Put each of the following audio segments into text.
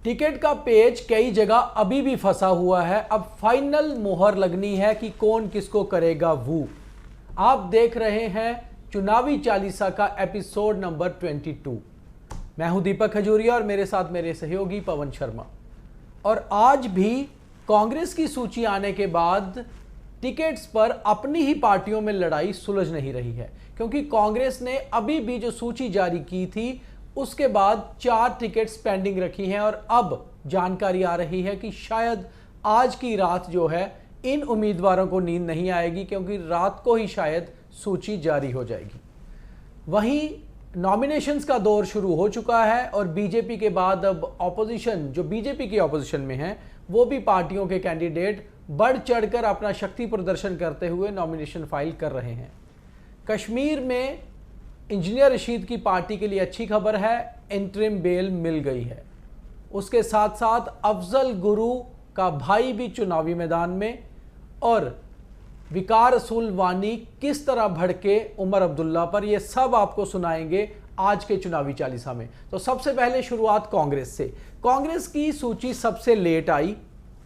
Ticket का पेच कई जगह अभी भी फंसा हुआ है। अब फाइनल मोहर लगनी है कि कौन किसको करेगा वो। आप देख रहे हैं चुनावी चालीसा का एपिसोड नंबर 22। मैं हूं दीपक खजूरिया और मेरे साथ मेरे सहयोगी पवन शर्मा। और आज भी कांग्रेस की सूची आने के बाद टिकट्स पर अपनी ही पार्टियों में लड़ाई सुलझ नहीं रही है, क्योंकि कांग्रेस ने अभी भी जो सूची जारी की थी उसके बाद 4 टिकट्स पेंडिंग रखी हैं। और अब जानकारी आ रही है कि शायद आज की रात जो है इन उम्मीदवारों को नींद नहीं आएगी, क्योंकि रात को ही शायद सूची जारी हो जाएगी। वहीं नॉमिनेशंस का दौर शुरू हो चुका है और बीजेपी के बाद अब ऑपोजिशन, जो बीजेपी की ऑपोजिशन में है, वो भी पार्टियों के कैंडिडेट बढ़ चढ़कर अपना शक्ति प्रदर्शन करते हुए नॉमिनेशन फाइल कर रहे हैं। कश्मीर में इंजीनियर रशीद की पार्टी के लिए अच्छी खबर है, इंटरिम बेल मिल गई है। उसके साथ साथ अफजल गुरु का भाई भी चुनावी मैदान में, और विकार रसूल वानी किस तरह भड़के उमर अब्दुल्ला पर, यह सब आपको सुनाएंगे आज के चुनावी चालीसा में। तो सबसे पहले शुरुआत कांग्रेस से। कांग्रेस की सूची सबसे लेट आई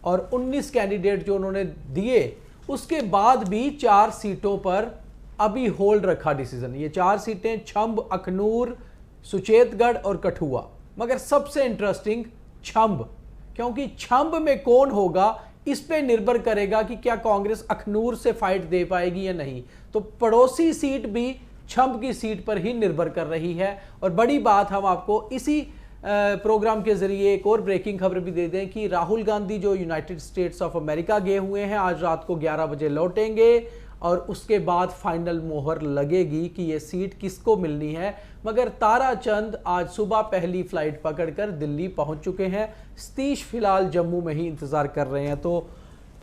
और 19 कैंडिडेट जो उन्होंने दिए, उसके बाद भी 4 सीटों पर अभी होल्ड रखा डिसीजन। ये 4 सीटें छंब, अखनूर, सुचेतगढ़ और कठुआ। मगर सबसे इंटरेस्टिंग छंब, क्योंकि छंब में कौन होगा इस पे निर्भर करेगा कि क्या कांग्रेस अखनूर से फाइट दे पाएगी या नहीं। तो पड़ोसी सीट भी छंब की सीट पर ही निर्भर कर रही है। और बड़ी बात, हम आपको इसी प्रोग्राम के जरिए एक और ब्रेकिंग खबर भी दे दें कि राहुल गांधी जो यूनाइटेड स्टेट्स ऑफ अमेरिका गए हुए हैं, आज रात को 11 बजे लौटेंगे और उसके बाद फाइनल मोहर लगेगी कि ये सीट किसको मिलनी है। मगर ताराचंद आज सुबह पहली फ्लाइट पकड़कर दिल्ली पहुंच चुके हैं। सतीश फिलहाल जम्मू में ही इंतजार कर रहे हैं। तो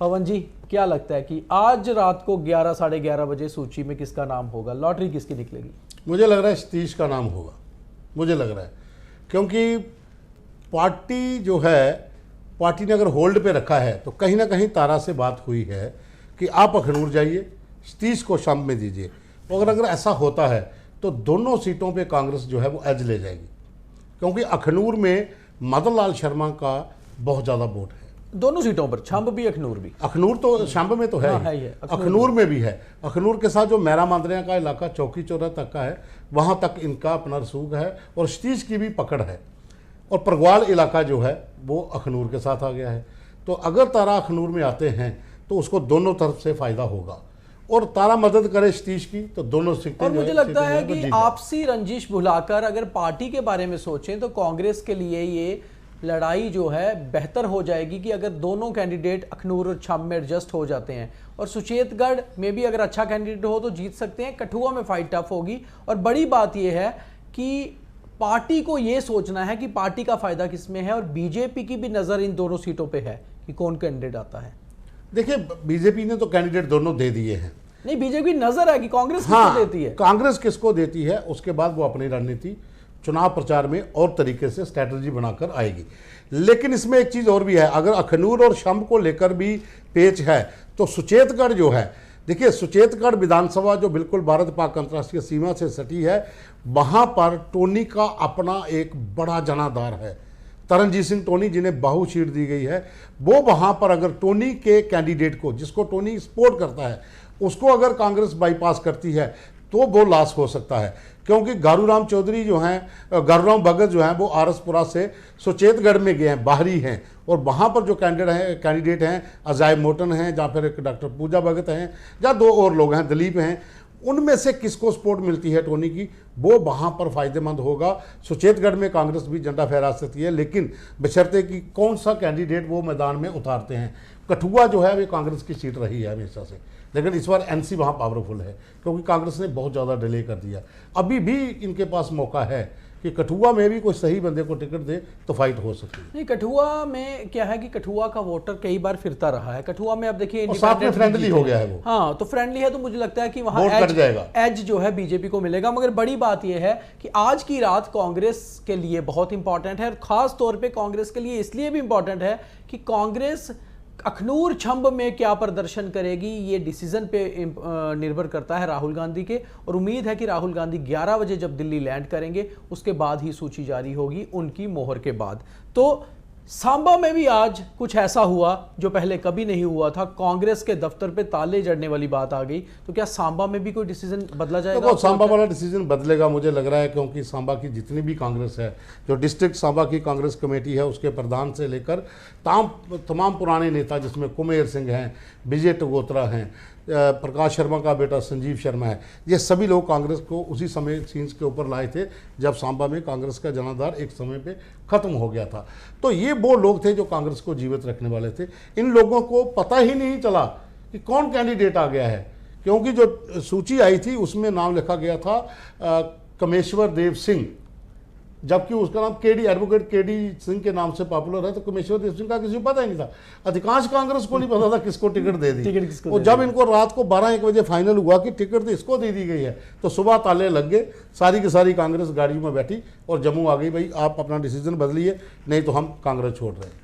पवन जी, क्या लगता है कि आज रात को 11 साढ़े 11 बजे सूची में किसका नाम होगा? लॉटरी किसकी निकलेगी? मुझे लग रहा है सतीश का नाम होगा, मुझे लग रहा है, क्योंकि पार्टी जो है, पार्टी ने अगर होल्ड पे रखा है तो कहीं ना कहीं तारा से बात हुई है कि आप अखनूर जाइए, सतीश को शाम में दीजिए। और अगर ऐसा होता है तो दोनों सीटों पे कांग्रेस जो है वो एज ले जाएगी, क्योंकि अखनूर में मदन लाल शर्मा का बहुत ज़्यादा वोट है। दोनों सीटों पर, छंब भी अखनूर भी। अखनूर तो शाम्ब में तो है, हाँ, ही। है, अखनूर में भी है। अखनूर के साथ जो मैरा मांदरिया का इलाका चौकी चौरा तक का है, वहाँ तक इनका अपना रसूख है और सतीश की भी पकड़ है। और परगवाल इलाका जो है वो अखनूर के साथ आ गया है। तो अगर तारा अखनूर में आते हैं तो उसको दोनों तरफ से फ़ायदा होगा, और तारा मदद करे सतीश की तो दोनों सीटें। और मुझे लगता है कि आपसी रंजिश भुलाकर अगर पार्टी के बारे में सोचें तो कांग्रेस के लिए ये लड़ाई जो है बेहतर हो जाएगी कि अगर दोनों कैंडिडेट अखनूर और छंब में एडजस्ट हो जाते हैं। और सुचेतगढ़ में भी अगर अच्छा कैंडिडेट हो तो जीत सकते हैं। कठुआ में फाइट टफ होगी। और बड़ी बात यह है कि पार्टी को यह सोचना है कि पार्टी का फायदा किसमें है, और बीजेपी की भी नजर इन दोनों सीटों पे है कि कौन कैंडिडेट आता है। देखिए, बीजेपी ने तो कैंडिडेट दोनों दे दिए हैं। नहीं, बीजेपी नजर है कि कांग्रेस किसको देती है। कांग्रेस किसको देती है, उसके बाद वो अपनी रणनीति चुनाव प्रचार में और तरीके से स्ट्रैटेजी बनाकर आएगी। लेकिन इसमें एक चीज़ और भी है, अगर अखनूर और शंभ को लेकर भी पेच है तो सुचेतगढ़ जो है, देखिए सुचेतगढ़ विधानसभा जो बिल्कुल भारत पाक अंतर्राष्ट्रीय सीमा से सटी है, वहाँ पर टोनी का अपना एक बड़ा जनाधार है। तरनजीत सिंह टोनी, जिन्हें बाहू सीट दी गई है, वो वहाँ पर अगर टोनी के कैंडिडेट को, जिसको टोनी सपोर्ट करता है, उसको अगर कांग्रेस बाईपास करती है तो वो लॉस हो सकता है। क्योंकि गारूराम चौधरी जो हैं, गारूराम भगत जो हैं, वो आरसपुरा से सुचेतगढ़ में गए हैं, बाहरी हैं, और वहाँ पर जो कैंडिडेट हैं अजय मोटन हैं, या फिर एक डॉक्टर पूजा भगत हैं, या 2 और लोग हैं, दिलीप हैं, उनमें से किसको सपोर्ट मिलती है टोनी की, वो वहाँ पर फ़ायदेमंद होगा। सुचेतगढ़ में कांग्रेस भी झंडा फहरा सकती है, लेकिन बशर्ते कि कौन सा कैंडिडेट वो मैदान में उतारते हैं। कठुआ जो है वो कांग्रेस की सीट रही है हमेशा से, लेकिन इस बार एनसी वहाँ पावरफुल है, क्योंकि कांग्रेस ने बहुत ज़्यादा डिले कर दिया। अभी भी इनके पास मौका है कि कठुआ में भी कोई सही बंदे को टिकट दे तो फाइट हो सकती है। नहीं, कठुआ में क्या है कि कठुआ का वोटर कई बार फिरता रहा है। कठुआ में अब देखिए साथ में फ्रेंडली हो गया है वो। हाँ, तो फ्रेंडली है तो मुझे लगता है कि वहाँ एज जो है बीजेपी को मिलेगा। मगर बड़ी बात यह है कि आज की रात कांग्रेस के लिए बहुत इंपॉर्टेंट है, और खास तौर पर कांग्रेस के लिए इसलिए भी इंपॉर्टेंट है कि कांग्रेस अखनूर छंब में क्या प्रदर्शन करेगी, ये डिसीजन पे निर्भर करता है राहुल गांधी के। और उम्मीद है कि राहुल गांधी 11 बजे जब दिल्ली लैंड करेंगे उसके बाद ही सूची जारी होगी उनकी मोहर के बाद। तो सांबा में भी आज कुछ ऐसा हुआ जो पहले कभी नहीं हुआ था। कांग्रेस के दफ्तर पे ताले जड़ने वाली बात आ गई। तो क्या सांबा में भी कोई डिसीजन बदला जाएगा? तो सांबा वाला डिसीजन बदलेगा मुझे लग रहा है, क्योंकि सांबा की जितनी भी कांग्रेस है, जो डिस्ट्रिक्ट सांबा की कांग्रेस कमेटी है, उसके प्रधान से लेकर तमाम पुराने नेता, जिसमें कुमेर सिंह हैं, विजय टगोत्रा हैं, प्रकाश शर्मा का बेटा संजीव शर्मा है, ये सभी लोग कांग्रेस को उसी समय सीन्स के ऊपर लाए थे जब सांबा में कांग्रेस का जनाधार एक समय पे खत्म हो गया था। तो ये वो लोग थे जो कांग्रेस को जीवित रखने वाले थे। इन लोगों को पता ही नहीं चला कि कौन कैंडिडेट आ गया है, क्योंकि जो सूची आई थी उसमें नाम लिखा गया था कमेश्वर देव सिंह, जबकि उसका नाम एडवोकेट केडी सिंह के नाम से पॉपुलर है। तो कमेश्वर देव सिंह का किसी को पता ही नहीं था। अधिकांश कांग्रेस को नहीं पता था किसको टिकट दे दी। और जब इनको रात को 12-1 बजे फाइनल हुआ कि टिकट तो इसको दे दी गई है, तो सुबह ताले लग गए, सारी की सारी कांग्रेस गाड़ियों में बैठी और जम्मू आ गई, भाई आप अपना डिसीजन बदलिए, नहीं तो हम कांग्रेस छोड़ रहे हैं।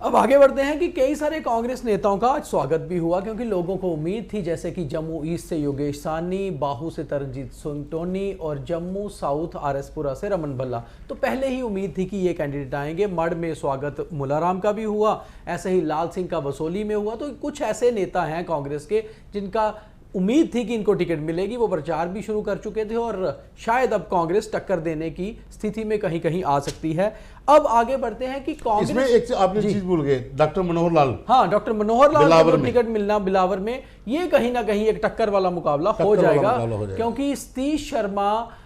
अब आगे बढ़ते हैं कि कई सारे कांग्रेस नेताओं का आज स्वागत भी हुआ, क्योंकि लोगों को उम्मीद थी, जैसे कि जम्मू ईस्ट से योगेश साहनी, बाहू से तरनजीत सिंह टोनी और जम्मू साउथ आरएसपुरा से रमन भल्ला। तो पहले ही उम्मीद थी कि ये कैंडिडेट आएंगे। मढ़ में स्वागत मुलाराम का भी हुआ, ऐसे ही लाल सिंह का बसोली में हुआ। तो कुछ ऐसे नेता हैं कांग्रेस के जिनका उम्मीद थी कि इनको टिकट मिलेगी, वो प्रचार भी शुरू कर चुके थे और शायद अब कांग्रेस टक्कर देने की स्थिति में कहीं कहीं आ सकती है। अब आगे बढ़ते हैं कि कांग्रेस इसमें एक आपने चीज भूल गए, डॉक्टर मनोहर लाल। हाँ, डॉक्टर मनोहर लाल को टिकट मिलना बिलावर में, ये कहीं ना कहीं एक टक्कर वाला मुकाबला हो जाएगा, क्योंकि सतीश शर्मा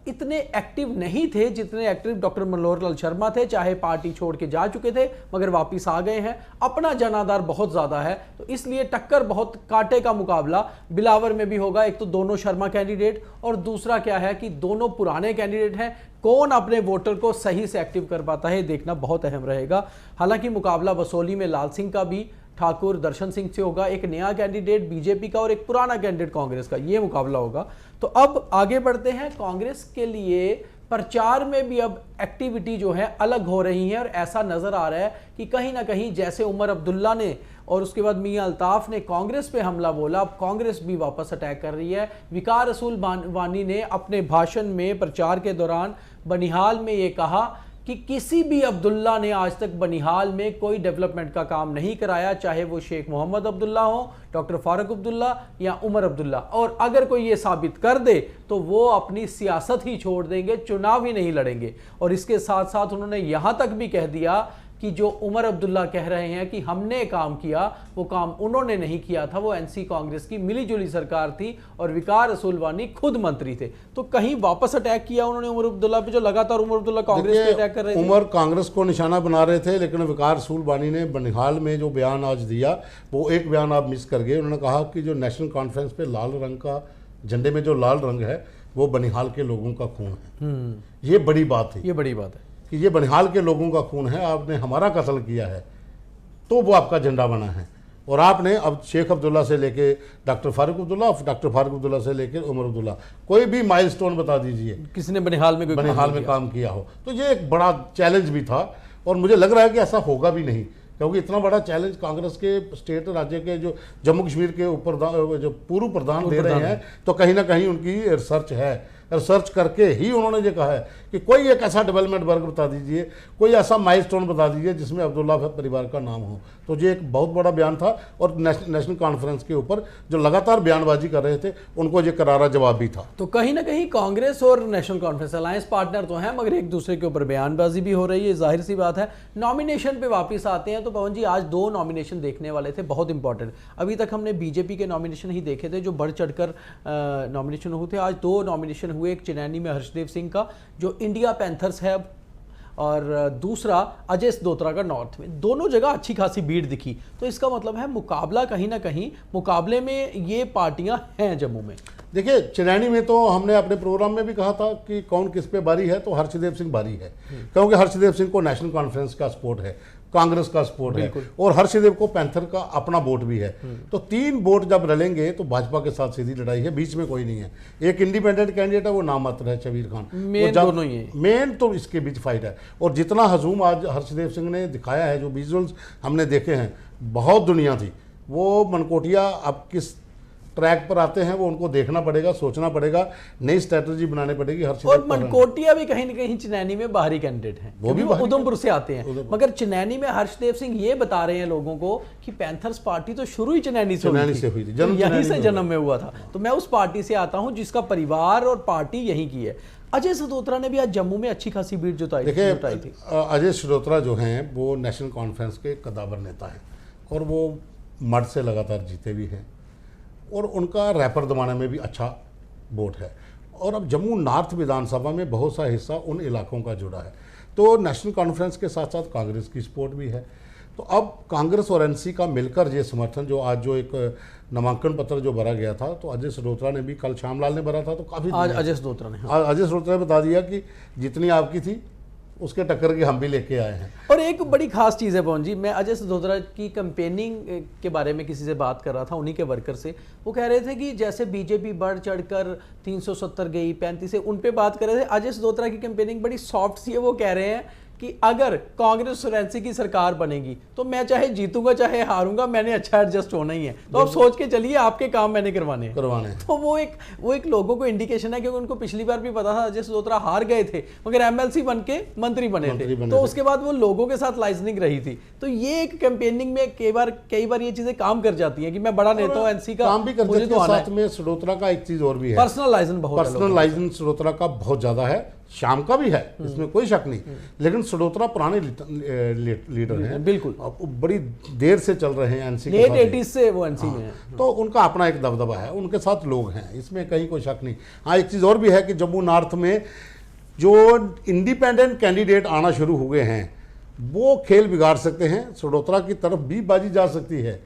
इतने एक्टिव नहीं थे जितने एक्टिव डॉक्टर मनोहर लाल शर्मा थे। चाहे पार्टी छोड़ के जा चुके थे मगर वापस आ गए हैं, अपना जनाधार बहुत ज्यादा है, तो इसलिए टक्कर बहुत कांटे का मुकाबला बिलावर में भी होगा। एक तो दोनों शर्मा कैंडिडेट, और दूसरा क्या है कि दोनों पुराने कैंडिडेट हैं। कौन अपने वोटर को सही से एक्टिव कर पाता है, देखना बहुत अहम रहेगा। हालांकि मुकाबला बसोली में लाल सिंह का भी, ठाकुर दर्शन सिंह से होगा, एक नया कैंडिडेट बीजेपी का और एक पुराना कैंडिडेट कांग्रेस का, ये मुकाबला होगा। तो अब आगे बढ़ते हैं। कांग्रेस के लिए प्रचार में भी अब एक्टिविटी जो है अलग हो रही है, और ऐसा नजर आ रहा है कि कहीं ना कहीं जैसे उमर अब्दुल्ला ने और उसके बाद मियां अल्ताफ ने कांग्रेस पे हमला बोला, अब कांग्रेस भी वापस अटैक कर रही है। विकार रसूल वानी ने अपने भाषण में प्रचार के दौरान बनिहाल में ये कहा कि किसी भी अब्दुल्ला ने आज तक बनिहाल में कोई डेवलपमेंट का काम नहीं कराया, चाहे वो शेख मोहम्मद अब्दुल्ला हो, डॉक्टर फारूक अब्दुल्ला या उमर अब्दुल्ला। और अगर कोई ये साबित कर दे तो वो अपनी सियासत ही छोड़ देंगे, चुनाव ही नहीं लड़ेंगे। और इसके साथ साथ उन्होंने यहां तक भी कह दिया कि जो उमर अब्दुल्ला कह रहे हैं कि हमने काम किया, वो काम उन्होंने नहीं किया था, वो एनसी कांग्रेस की मिलीजुली सरकार थी और विकार रसूल वानी खुद मंत्री थे। तो कहीं वापस अटैक किया उन्होंने उमर अब्दुल्ला पे, जो लगातार उमर अब्दुल्ला कांग्रेस पे अटैक कर रहे थे। उमर कांग्रेस को निशाना बना रहे थे, लेकिन विकार रसूल वानी ने बनिहाल में जो बयान आज दिया, वो एक बयान आप मिस कर गए। उन्होंने कहा कि जो नेशनल कॉन्फ्रेंस पे लाल रंग का झंडे में जो लाल रंग है वो बनिहाल के लोगों का खून है। ये बड़ी बात है, ये बड़ी बात है कि ये बनिहाल के लोगों का खून है, आपने हमारा कत्ल किया है तो वो आपका झंडा बना है। और आपने अब शेख अब्दुल्ला से लेके डॉक्टर फारूक अब्दुल्ला, डॉक्टर फारूक अब्दुल्ला से लेके उमर अब्दुल्ला, कोई भी माइलस्टोन बता दीजिए किसने बनिहाल में काम किया हो। तो ये एक बड़ा चैलेंज भी था, और मुझे लग रहा है कि ऐसा होगा भी नहीं, क्योंकि इतना बड़ा चैलेंज कांग्रेस के स्टेट राज्य के जो जम्मू कश्मीर के ऊपर जो पूर्व प्रधान दे रहे हैं, तो कहीं ना कहीं उनकी रिसर्च है। रिसर्च करके ही उन्होंने ये कहा है कि कोई एक ऐसा डेवलपमेंट वर्क बता दीजिए, कोई ऐसा माइलस्टोन बता दीजिए जिसमें अब्दुल्ला परिवार का नाम हो। तो ये एक बहुत बड़ा बयान था, और नेशनल कॉन्फ्रेंस के ऊपर जो लगातार बयानबाजी कर रहे थे उनको ये करारा जवाब भी था। तो कहीं ना कहीं कांग्रेस और नेशनल कॉन्फ्रेंस अलायंस पार्टनर तो हैं, मगर एक दूसरे के ऊपर बयानबाजी भी हो रही है, जाहिर सी बात है। नॉमिनेशन पे वापस आते हैं तो पवन जी, आज 2 नॉमिनेशन देखने वाले थे, बहुत इंपॉर्टेंट। अभी तक हमने बीजेपी के नॉमिनेशन ही देखे थे जो बढ़ चढ़कर नॉमिनेशन हुए थे। आज 2 नॉमिनेशन हुए, एक चनैनी में हर्षदेव सिंह का जो इंडिया पैंथर्स है, और दूसरा अजय दोत्रा का नॉर्थ में। दोनों जगह अच्छी खासी भीड़ दिखी, तो इसका मतलब है मुकाबला कहीं ना कहीं, मुकाबले में ये पार्टियां हैं जम्मू में। देखिए, चनैनी में तो हमने अपने प्रोग्राम में भी कहा था कि कौन किस पे बारी है, तो हर्षदेव सिंह बारी है, क्योंकि हर्षदेव सिंह को नेशनल कॉन्फ्रेंस का सपोर्ट है, कांग्रेस का सपोर्ट है, और हर्षदेव को पैंथर का अपना वोट भी है। तो 3 वोट जब रलेंगे तो भाजपा के साथ सीधी लड़ाई है, बीच में कोई नहीं है। एक इंडिपेंडेंट कैंडिडेट है, वो नामात्र है शबीर खान, दोनों ही है। मेन तो इसके बीच फाइट है। और जितना हजूम आज हर्षदेव सिंह ने दिखाया है, जो विजुअल्स हमने देखे हैं, बहुत दुनिया थी। वो मनकोटिया अब किस ट्रैक पर आते हैं वो उनको देखना पड़ेगा, सोचना पड़ेगा, नई स्ट्रेटजी बनानी पड़ेगी हर चीज। और मनकोटिया भी कहीं ना कहीं चिनैनी में बाहरी कैंडिडेट हैं, वो भी उधमपुर से आते हैं, मगर चिनैनी में हर्षदेव सिंह ये बता रहे हैं लोगों को कि पैंथर्स पार्टी तो शुरू ही चिनैनी से हुई थी, यहीं से जन्म में हुआ था। तो मैं उस पार्टी से आता हूं जिसका परिवार और पार्टी यहीं की है। अजय सदोत्रा ने भी आज जम्मू में अच्छी खासी बीट जुटाई थी। अजय सदोत्रा जो हैं वो नेशनल कॉन्फ्रेंस के कदावर नेता हैं और वो मर्द से लगातार जीते भी हैं और उनका रैपर दबाने में भी अच्छा वोट है। और अब जम्मू नॉर्थ विधानसभा में बहुत सा हिस्सा उन इलाकों का जुड़ा है, तो नेशनल कॉन्फ्रेंस के साथ साथ कांग्रेस की सपोर्ट भी है। तो अब कांग्रेस और एनसी का मिलकर ये समर्थन जो आज जो एक नामांकन पत्र जो भरा गया था, तो अजय सदोत्रा ने भी, कल श्यामलाल ने भरा था, तो काफ़ी आज अजय सदोत्रा ने बता दिया कि जितनी आपकी थी उसके टक्कर के हम भी लेके आए हैं। और एक बड़ी खास चीज़ है पवन जी, मैं अजय सदोत्रा की कैंपेनिंग के बारे में किसी से बात कर रहा था, उन्हीं के वर्कर से, वो कह रहे थे कि जैसे बीजेपी बढ़ चढ़कर 370 गई, 35 से, उन पे बात कर रहे थे। अजय सदोत्रा की कैंपेनिंग बड़ी सॉफ्ट सी है। वो कह रहे हैं कि अगर कांग्रेस और एनसी की सरकार बनेगी तो मैं चाहे जीतूंगा चाहे हारूंगा, मैंने अच्छा एडजस्ट होना ही है। तो आप सोच के चलिए, आपके काम मैंने करवाने हैं। तो वो एक लोगों को इंडिकेशन है, क्योंकि उनको पिछली बार भी पता था अजय सदोत्रा हार गए थे मगर एमएलसी बन के मंत्री बने थे, तो उसके बाद वो लोगों के साथ लाइजनिंग रही थी। तो ये एक कैंपेनिंग में कई बार ये चीजें काम कर जाती है कि मैं बड़ा नेता हूं एनसी का, काम भी कर जाती है। साथ में सदोत्रा का एक चीज और भी है, पर्सनलाइजेशन सदोत्रा का बहुत ज्यादा है, शाम का भी है, इसमें कोई शक नहीं। लेकिन सदोत्रा पुराने लीडर हैं, बिल्कुल, बड़ी देर से चल रहे हैं एनसी लेट 80s से वो एनसी में है, तो उनका अपना एक दबदबा है, उनके साथ लोग हैं, इसमें कहीं कोई शक नहीं। हाँ, एक चीज़ और भी है कि जम्मू नॉर्थ में जो इंडिपेंडेंट कैंडिडेट आना शुरू हुए हैं वो खेल बिगाड़ सकते हैं। सदोत्रा की तरफ भी बाजी जा सकती है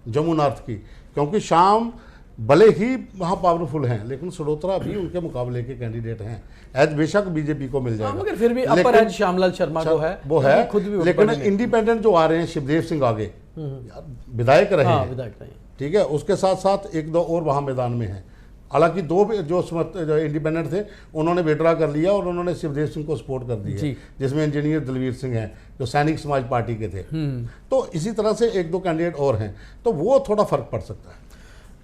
जम्मू नॉर्थ की, क्योंकि शाम भले ही वहाँ पावरफुल हैं लेकिन सदोत्रा भी उनके मुकाबले के कैंडिडेट हैं। एज बेशक बीजेपी को मिल जाएगा, मगर फिर भी अपर एज श्यामलाल शर्मा को है, वो है खुद भी। लेकिन इंडिपेंडेंट जो आ रहे हैं, शिवदेव सिंह आगे विधायक रहे हैं, ठीक है, उसके साथ साथ एक दो और वहाँ मैदान में है। हालांकि दो जो इंडिपेंडेंट थे उन्होंने विड्रा कर लिया और उन्होंने शिवदेव सिंह को सपोर्ट कर दी है, जिसमें इंजीनियर दलवीर सिंह हैं जो सैनिक समाज पार्टी के थे। तो इसी तरह से एक दो कैंडिडेट और हैं, तो वो थोड़ा फर्क पड़ सकता है।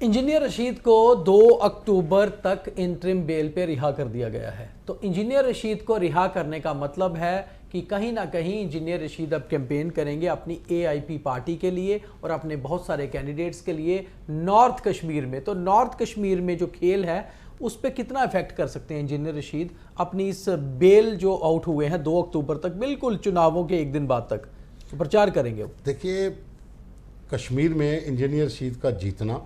इंजीनियर रशीद को 2 अक्टूबर तक इंटरिम बेल पे रिहा कर दिया गया है। तो इंजीनियर रशीद को रिहा करने का मतलब है कि कहीं ना कहीं इंजीनियर रशीद अब कैंपेन करेंगे अपनी एआईपी पार्टी के लिए और अपने बहुत सारे कैंडिडेट्स के लिए नॉर्थ कश्मीर में। तो नॉर्थ कश्मीर में जो खेल है उस पर कितना इफेक्ट कर सकते हैं इंजीनियर रशीद अपनी इस बेल जो आउट हुए हैं 2 अक्टूबर तक, बिल्कुल चुनावों के एक दिन बाद तक तो प्रचार करेंगे। देखिए, कश्मीर में इंजीनियर रशीद का जीतना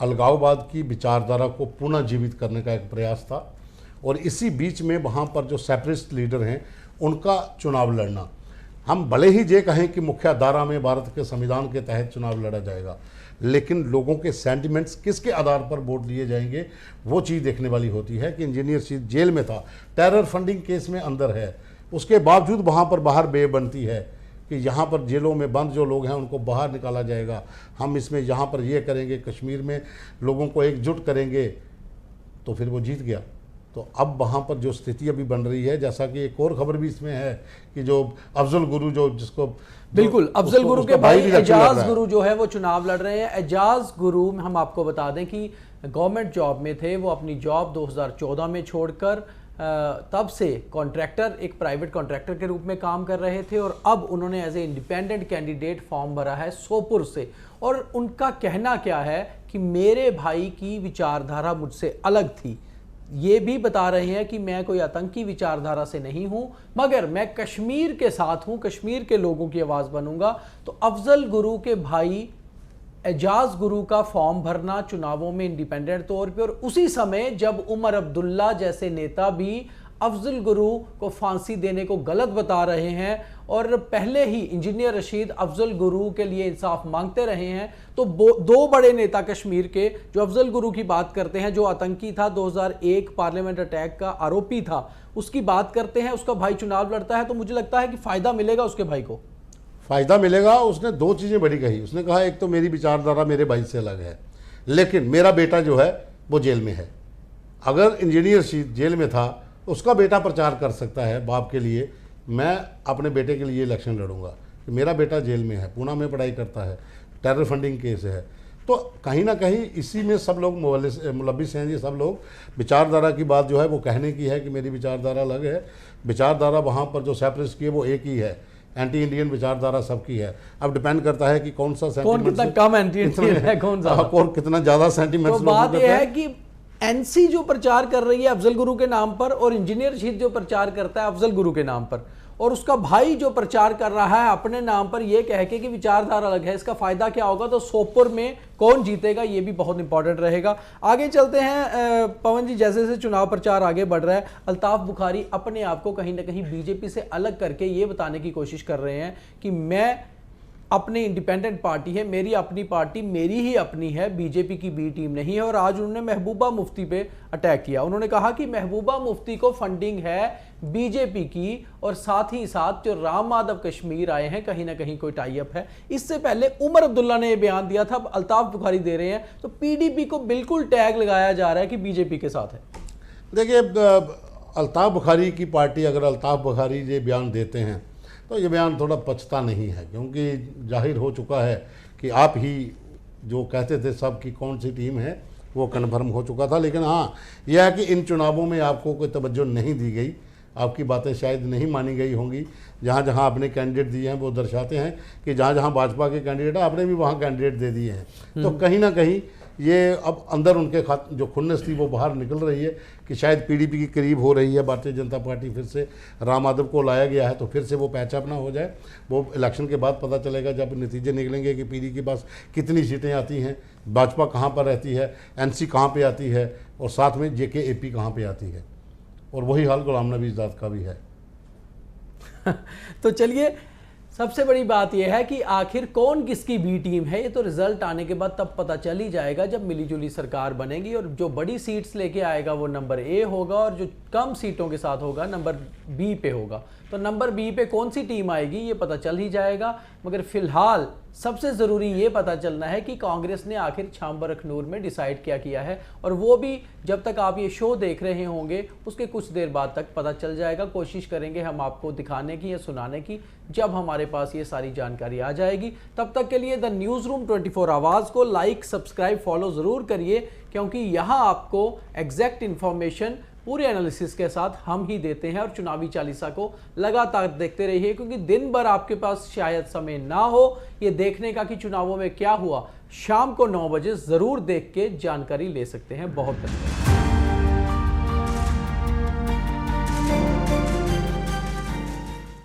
अलगाववाद की विचारधारा को पुनः जीवित करने का एक प्रयास था और इसी बीच में वहाँ पर जो सेपरेटिस्ट लीडर हैं उनका चुनाव लड़ना। हम भले ही ये कहें कि मुख्य धारा में भारत के संविधान के तहत चुनाव लड़ा जाएगा, लेकिन लोगों के सेंटिमेंट्स किसके आधार पर वोट लिए जाएंगे वो चीज़ देखने वाली होती है। कि इंजीनियर रशीद जेल में था, टेरर फंडिंग केस में अंदर है, उसके बावजूद वहाँ पर बाहर बे बनती है कि यहाँ पर जेलों में बंद जो लोग हैं उनको बाहर निकाला जाएगा, हम इसमें यहाँ पर ये करेंगे, कश्मीर में लोगों को एकजुट करेंगे, तो फिर वो जीत गया। तो अब वहाँ पर जो स्थिति अभी बन रही है, जैसा कि एक और खबर भी इसमें है कि जो अफजल गुरु जो जिसको बिल्कुल अफजल गुरु के भाई एजाज गुरु जो है वो चुनाव लड़ रहे हैं। एजाज गुरु हम आपको बता दें कि गवर्नमेंट जॉब में थे, वो अपनी जॉब 2014 में छोड़कर तब से कॉन्ट्रैक्टर, एक प्राइवेट कॉन्ट्रैक्टर के रूप में काम कर रहे थे और अब उन्होंने as a independent candidate form भरा है सोपुर से। और उनका कहना क्या है कि मेरे भाई की विचारधारा मुझसे अलग थी, ये भी बता रहे हैं कि मैं कोई आतंकी विचारधारा से नहीं हूं मगर मैं कश्मीर के साथ हूं, कश्मीर के लोगों की आवाज़ बनूंगा। तो अफजल गुरु के भाई एजाज गुरु का फॉर्म भरना चुनावों में इंडिपेंडेंट तौर पे, और उसी समय जब उमर अब्दुल्ला जैसे नेता भी अफजल गुरु को फांसी देने को गलत बता रहे हैं और पहले ही इंजीनियर रशीद अफजल गुरु के लिए इंसाफ मांगते रहे हैं, तो दो बड़े नेता कश्मीर के जो अफजल गुरु की बात करते हैं, जो आतंकी था, 2001 पार्लियामेंट अटैक का आरोपी था, उसकी बात करते हैं, उसका भाई चुनाव लड़ता है, तो मुझे लगता है कि फायदा मिलेगा उसके भाई को। फ़ायदा मिलेगा। उसने 2 चीज़ें बड़ी कही, उसने कहा एक तो मेरी विचारधारा मेरे भाई से अलग है, लेकिन मेरा बेटा जो है वो जेल में है। अगर इंजीनियर रशीद जेल में था, उसका बेटा प्रचार कर सकता है बाप के लिए, मैं अपने बेटे के लिए इलेक्शन लड़ूंगा कि मेरा बेटा जेल में है, पूना में पढ़ाई करता है, टेरर फंडिंग केस है। तो कहीं ना कहीं इसी में सब लोग मुलविस हैं। ये सब लोग विचारधारा की बात जो है वो कहने की है कि मेरी विचारधारा अलग है। विचारधारा वहाँ पर जो सेपरेटिस्ट की है वो एक ही है, एंटी इंडियन विचारधारा सबकी है। अब डिपेंड करता है कि कौन सा कौन कितना कम एंटी इंडियन है, कौन सा और कितना ज़्यादा सेंटीमेंट। तो बात यह है कि एनसी जो प्रचार कर रही है अफजल गुरु के नाम पर, और इंजीनियर रशीद जो प्रचार करता है अफजल गुरु के नाम पर, और उसका भाई जो प्रचार कर रहा है अपने नाम पर यह कह के कि विचारधारा अलग है, इसका फायदा क्या होगा? तो सोपुर में कौन जीतेगा, ये भी बहुत इंपॉर्टेंट रहेगा। आगे चलते हैं पवन जी, जैसे जैसे चुनाव प्रचार आगे बढ़ रहा है, अल्ताफ बुखारी अपने आप को कहीं ना कहीं बीजेपी से अलग करके ये बताने की कोशिश कर रहे हैं कि मैं अपनी इंडिपेंडेंट पार्टी है, मेरी अपनी पार्टी मेरी ही अपनी है, बीजेपी की बी टीम नहीं है। और आज उन्होंने महबूबा मुफ्ती पे अटैक किया। उन्होंने कहा कि महबूबा मुफ्ती को फंडिंग है बीजेपी की, और साथ ही साथ जो राम माधव कश्मीर आए हैं कहीं ना कहीं कोई टाई अप है। इससे पहले उमर अब्दुल्ला ने यह बयान दिया था, अब अल्ताफ बुखारी दे रहे हैं। तो पीडीपी को बिल्कुल टैग लगाया जा रहा है कि बीजेपी के साथ है। देखिए, अल्ताफ बुखारी की पार्टी, अगर अल्ताफ बुखारी ये बयान देते हैं तो ये बयान थोड़ा पचता नहीं है, क्योंकि जाहिर हो चुका है कि आप ही जो कहते थे सब की कौन सी टीम है वो कन्फर्म हो चुका था। लेकिन हाँ, यह है कि इन चुनावों में आपको कोई तवज्जो नहीं दी गई, आपकी बातें शायद नहीं मानी गई होंगी। जहाँ जहाँ आपने कैंडिडेट दिए हैं वो दर्शाते हैं कि जहाँ जहाँ भाजपा के कैंडिडेट है आपने भी वहाँ कैंडिडेट दे दिए हैं। तो कहीं ना कहीं ये अब अंदर उनके जो खुन्नस थी वो बाहर निकल रही है कि शायद पीडीपी के करीब हो रही है भारतीय जनता पार्टी। फिर से राम माधव को लाया गया है तो फिर से वो पैचअप ना हो जाए। वो इलेक्शन के बाद पता चलेगा, जब नतीजे निकलेंगे कि पीडी के पास कितनी सीटें आती हैं, भाजपा कहाँ पर रहती है, एनसी कहाँ पर आती है, और साथ में जेकेएपी कहाँ पर आती है। और वही हाल गुलाम नबी आज़ाद का भी है। तो चलिए, सबसे बड़ी बात यह है कि आखिर कौन किसकी बी टीम है, ये तो रिजल्ट आने के बाद तब पता चल ही जाएगा, जब मिलीजुली सरकार बनेगी। और जो बड़ी सीट्स लेके आएगा वो नंबर ए होगा, और जो कम सीटों के साथ होगा नंबर बी पे होगा। तो नंबर बी पे कौन सी टीम आएगी ये पता चल ही जाएगा। मगर फिलहाल सबसे ज़रूरी ये पता चलना है कि कांग्रेस ने आखिर छाम्बर अखनूर में डिसाइड क्या किया है, और वो भी जब तक आप ये शो देख रहे होंगे उसके कुछ देर बाद तक पता चल जाएगा। कोशिश करेंगे हम आपको दिखाने की या सुनाने की जब हमारे पास ये सारी जानकारी आ जाएगी। तब तक के लिए द न्यूज़ रूम 24 आवाज़ को लाइक, सब्सक्राइब, फॉलो ज़रूर करिए, क्योंकि यहाँ आपको एग्जैक्ट इन्फॉर्मेशन पूरे एनालिसिस के साथ हम ही देते हैं। और चुनावी चालीसा को लगातार देखते रहिए, क्योंकि दिन भर आपके पास शायद समय ना हो ये देखने का कि चुनावों में क्या हुआ। शाम को 9 बजे ज़रूर देख के जानकारी ले सकते हैं। बहुत धन्यवाद।